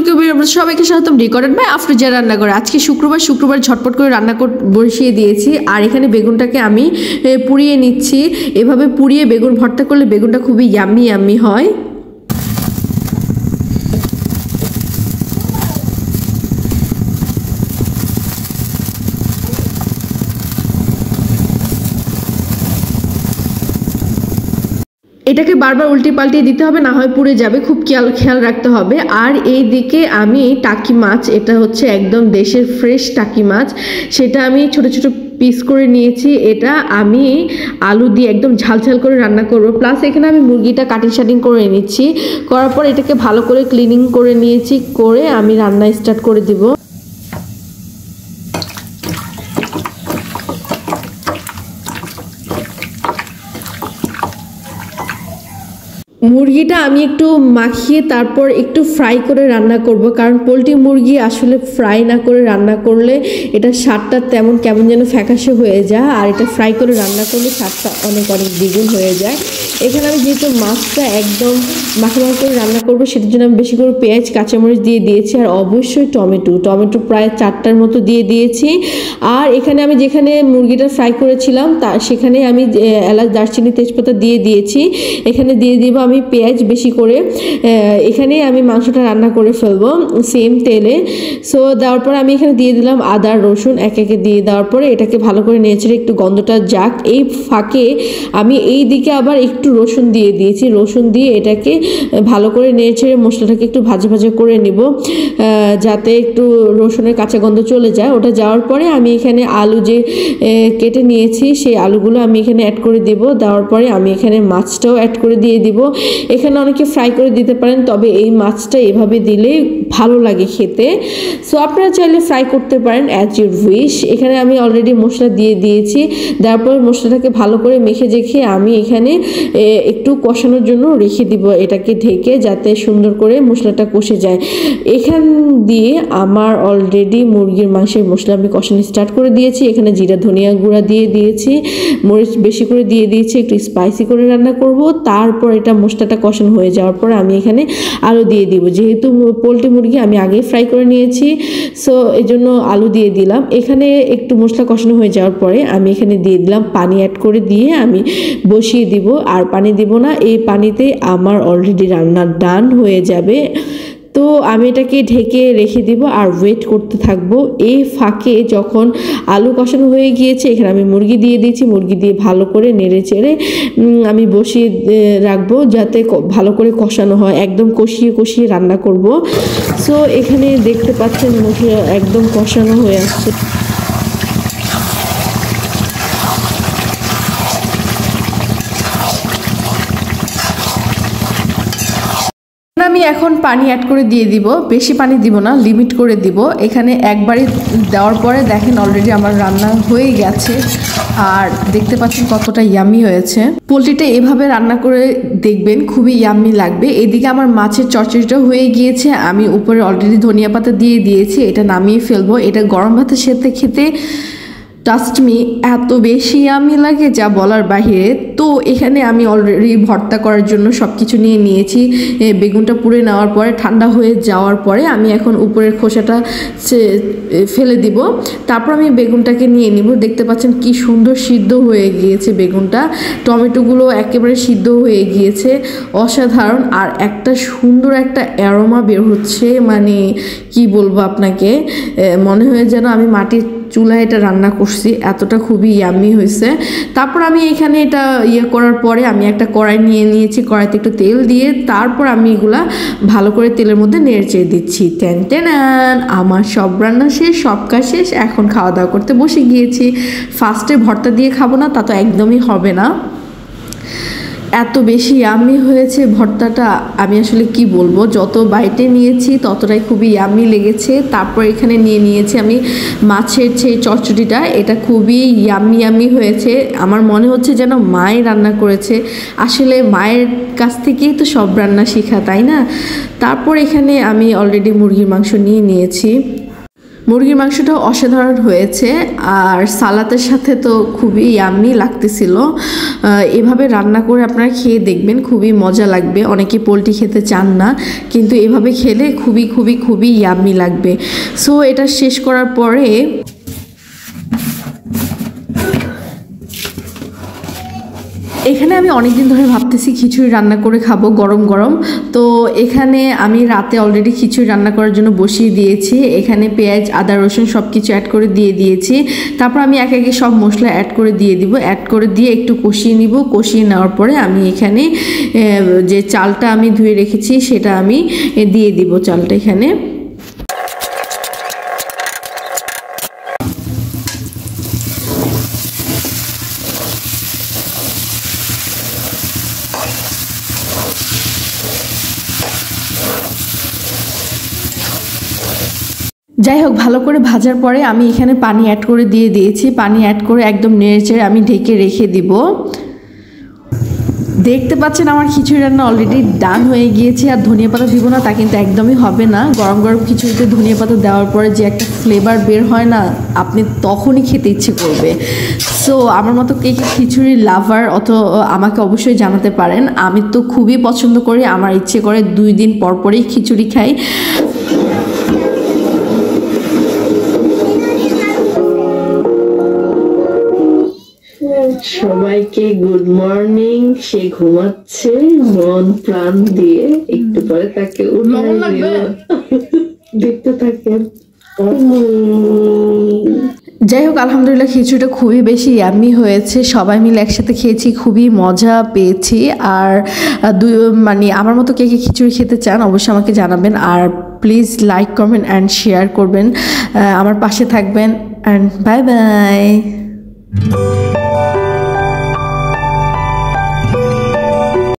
সবাইকে স্বাগতম recorded by Afroza রান্নাঘরে। আজকে শুক্রবার ঝটপট করে রান্না বসিয়ে দিয়েছি। আর এখানে বেগুনটাকে আমি পুড়িয়ে নিচ্ছি। এভাবে পুড়িয়ে বেগুন ভর্তা করলে বেগুনটা খুবই ইয়াম্মি হয়। এটাকে বারবার উল্টে পাল্টে দিতে হবে, না হয় পুড়ে যাবে, খুব খেয়াল রাখতে হবে। আর এই দিকে আমি টাকি মাছ, এটা হচ্ছে একদম দেশের ফ্রেশ টাকি মাছ, সেটা আমি ছোট ছোট পিস করে নিয়েছি। এটা আমি আলু দিয়ে একদম ঝাল করে রান্না করব। প্লাস এখানে আমি মুরগিটা কাটিং করে নিচ্ছি। করার পর এটাকে ভালো করে ক্লিনিং করে নিয়েছি, করে আমি রান্না স্টার্ট করে দিব। মুরগিটা আমি একটু মাখিয়ে তারপর একটু ফ্রাই করে রান্না করব, কারণ পোলট্রি মুরগি আসলে ফ্রাই না করে রান্না করলে এটা স্বাদটা কেমন যেন ফ্যাকাশে হয়ে যায়, আর এটা ফ্রাই করে রান্না করলে স্বাদটা অনেক দ্বিগুণ হয়ে যায়। এখানে আমি যেহেতু মাছটা একদম মাখা করে রান্না করব, সেটার জন্য আমি বেশি করে পেঁয়াজ কাঁচামরিচ দিয়ে দিয়েছি, আর অবশ্যই টমেটো প্রায় 4টার মতো দিয়ে দিয়েছি। আর এখানে আমি যেখানে মুরগিটা ফ্রাই করেছিলাম সেখানে আমি এলাচ, দারচিনি, তেজপাতা দিয়ে দিয়েছি। এখানে দিয়ে দিব আমি পেঁয়াজ বেশি করে। এখানে আমি মাংসটা রান্না করে ফেলবো সেম তেলে। সো দেওয়ার পর আমি এখানে দিয়ে দিলাম আদা রসুন একে দিয়ে দেওয়ার পরে এটাকে ভালো করে নেড়েচেড়ে একটু গন্ধটা যাক। এই ফাঁকে আমি এই দিকে আবার একটু রসুন দিয়ে দিয়েছি। রসুন দিয়ে এটাকে ভালো করে নেড়েচেড়ে মশলাটাকে একটু ভাজা করে নিব, যাতে একটু রসুনের কাঁচা গন্ধ চলে যায়। ওটা যাওয়ার পরে আমি এখানে আলু যে কেটে নিয়েছি সেই আলুগুলো আমি এখানে অ্যাড করে দিব। দেওয়ার পরে আমি এখানে মাছটাও অ্যাড করে দিয়ে দিব। এখানে অনেকে ফ্রাই করে দিতে পারেন, তবে এই মাছটা এভাবে দিলে ভালো লাগে খেতে। সো আপনারা চাইলে ফ্রাই করতে পারেন অ্যাজ ইউর উইশ। এখানে আমি অলরেডি মশলা দিয়ে দিয়েছি। তারপর মশলাটাকে ভালো করে মেখে আমি এখানে একটু কষানোর জন্য রেখে দিব এটাকে ঢেকে, যাতে সুন্দর করে মশলাটা কষে যায়। এখান দিয়ে আমার অলরেডি মুরগির মাংসের মশলা আমি কষানো স্টার্ট করে দিয়েছি। এখানে জিরা ধনিয়া গুঁড়া দিয়ে দিয়েছি, মরিচ বেশি করে দিয়ে দিয়েছি, একটু স্পাইসি করে রান্না করব। তারপর এটা মশলাটা কষানো হয়ে যাওয়ার পর আমি এখানে আলু দিয়ে দিব। যেহেতু পোলট্রি মুরগি আমি আগেই ফ্রাই করে নিয়েছি, সো এই জন্য আলু দিয়ে দিলাম। এখানে একটু মশলা কষানো হয়ে যাওয়ার পরে আমি এখানে দিয়ে দিলাম পানি, অ্যাড করে দিয়ে আমি বসিয়ে দিব। আর পানি দিব না, এই পানিতে আমার অলরেডি রান্না ডান হয়ে যাবে। তো আমি এটাকে ঢেকে রেখে দিব আর ওয়েট করতে থাকবো। এই ফাঁকে যখন আলু কষানো হয়ে গিয়েছে, এখানে আমি মুরগি দিয়ে দিয়েছি। মুরগি দিয়ে ভালো করে নেড়েচেড়ে আমি বসিয়ে রাখবো, যাতে ভালো করে কষানো হয়। একদম কষিয়ে রান্না করব। সো এখানে দেখতে পাচ্ছেন মশলা একদম কষানো হয়ে আসছে। আমি এখন পানি অ্যাড করে দিয়ে দিব। বেশি পানি দিব না, লিমিট করে দিব। এখানে একবারই দেওয়ার পরে দেখেন অলরেডি আমার রান্না হয়ে গেছে, আর দেখতে পাচ্ছেন কতটা ইয়াম্মি হয়েছে। পোলট্রিটা এভাবে রান্না করে দেখবেন, খুবই ইয়াম্মি লাগবে। এদিকে আমার মাছের চচ্চড়িটা হয়ে গিয়েছে। আমি উপরে অলরেডি ধনিয়া পাতা দিয়ে দিয়েছি। এটা নামিয়ে ফেলবো। এটা গরম ভাতের সাথে খেতে ট্রাস্ট মি এত বেশি ইয়াম্মি লাগে যা বলার বাহিরে। তো এখানে আমি অলরেডি ভর্তা করার জন্য সব কিছু নিয়ে নিয়েছি। বেগুনটা পুড়ে নেওয়ার পরে ঠান্ডা হয়ে যাওয়ার পরে আমি এখন উপরের খোসাটা ফেলে দিব। তারপর আমি বেগুনটাকে নিয়ে নিব। দেখতে পাচ্ছেন কি সুন্দর সিদ্ধ হয়ে গিয়েছে বেগুনটা। টমেটোগুলো একেবারে সিদ্ধ হয়ে গিয়েছে, অসাধারণ। আর একটা সুন্দর একটা অ্যারোমা বের হচ্ছে, মানে কি বলবো আপনাকে, মনে হয় যেন আমি মাটির চুলায় এটা রান্না করছি, এতটা খুবই ইয়াম্মি হয়েছে। তারপর আমি এখানে এটা করার পরে আমি একটা কড়াই নিয়ে নিয়েছি। কড়াইতে একটু তেল দিয়ে তারপর আমি এগুলা ভালো করে তেলের মধ্যে নেড়েচেড়ে দিচ্ছি। টেন আমার সব রান্না শেষ, সব কাজ শেষ। এখন খাওয়া দাওয়া করতে বসে গিয়েছি। ফার্স্টে ভর্তা দিয়ে খাবো না, তা তো একদমই হবে না। এত বেশি ইয়াম্মি হয়েছে ভর্তাটা, আমি আসলে কি বলবো। যত বাইটে নিয়েছি ততটাই খুবই ইয়াম্মি লেগেছে। তারপর এখানে নিয়ে নিয়েছি আমি মাছের যে চচ্চড়িটা, এটা খুবই ইয়াম্মি হয়েছে। আমার মনে হচ্ছে যেন মায়ে রান্না করেছে। আসলে মায়ের কাছ থেকেই তো সব রান্না শেখা, তাই না? তারপর এখানে আমি অলরেডি মুরগির মাংস নিয়ে নিয়েছি। মুরগির মাংসটা অসাধারণ হয়েছে আর সালাতের সাথে তো খুবই ইয়াম্মি লাগতেছিল। এভাবে রান্না করে আপনারা খেয়ে দেখবেন, খুবই মজা লাগবে। অনেকে পোলট্রি খেতে চান না, কিন্তু এভাবে খেলে খুবই খুবই খুবই ইয়াম্মি লাগবে। সো এটা শেষ করার পরে এখানে আমি অনেক দিন ধরে ভাবতেছি খিচুড়ি রান্না করে খাবো গরম গরম। তো এখানে আমি রাতে অলরেডি খিচুড়ি রান্না করার জন্য বসিয়ে দিয়েছি। এখানে পেঁয়াজ, আদা, রসুন সব কিছু অ্যাড করে দিয়ে দিয়েছি। তারপর আমি একে একে সব মশলা অ্যাড করে দিয়ে দিব। অ্যাড করে দিয়ে একটু কষিয়ে নিব। কষিয়ে নেওয়ার পরে আমি এখানে যে চালটা আমি ধুয়ে রেখেছি সেটা আমি দিয়ে দিব চালটা এখানে। যাই হোক, ভালো করে ভাজার পরে আমি এখানে পানি অ্যাড করে দিয়ে দিয়েছি। পানি অ্যাড করে একদম নেড়েচেড়ে আমি ঢেকে রেখে দিব। দেখতে পাচ্ছেন আমার খিচুড়ি রান্না অলরেডি ডান হয়ে গিয়েছে। আর ধনিয়া পাতা দিব না তা কিন্তু একদমই হবে না। গরম গরম খিচুড়িতে ধনিয়া পাতা দেওয়ার পরে যে একটা ফ্লেভার বের হয় না, আপনি তখনই খেতে ইচ্ছে করবে। সো আমার মতো কে কে খিচুড়ি লাভার আমাকে অবশ্যই জানাতে পারেন। আমি তো খুবই পছন্দ করি, আমার ইচ্ছে করে 2 দিন পর পরই খিচুড়ি খাই। সবাইকে গুড মর্নিং। সে ঘুমাচ্ছে মন প্রাণ দিয়ে, একটু পরে তাকে দেখতে থাকেন। যাই হোক, আলহামদুলিল্লাহ খিচুড়িটা খুবই বেশি ইয়াম্মি হয়েছে। সবাই মিলে একসাথে খেয়েছি, খুবই মজা পেয়েছি। আর মানে আমার মতো কে কে খিচুড়ি খেতে চান অবশ্যই আমাকে জানাবেন। আর please like, comment and share করবেন, আমার পাশে থাকবেন। And bye by.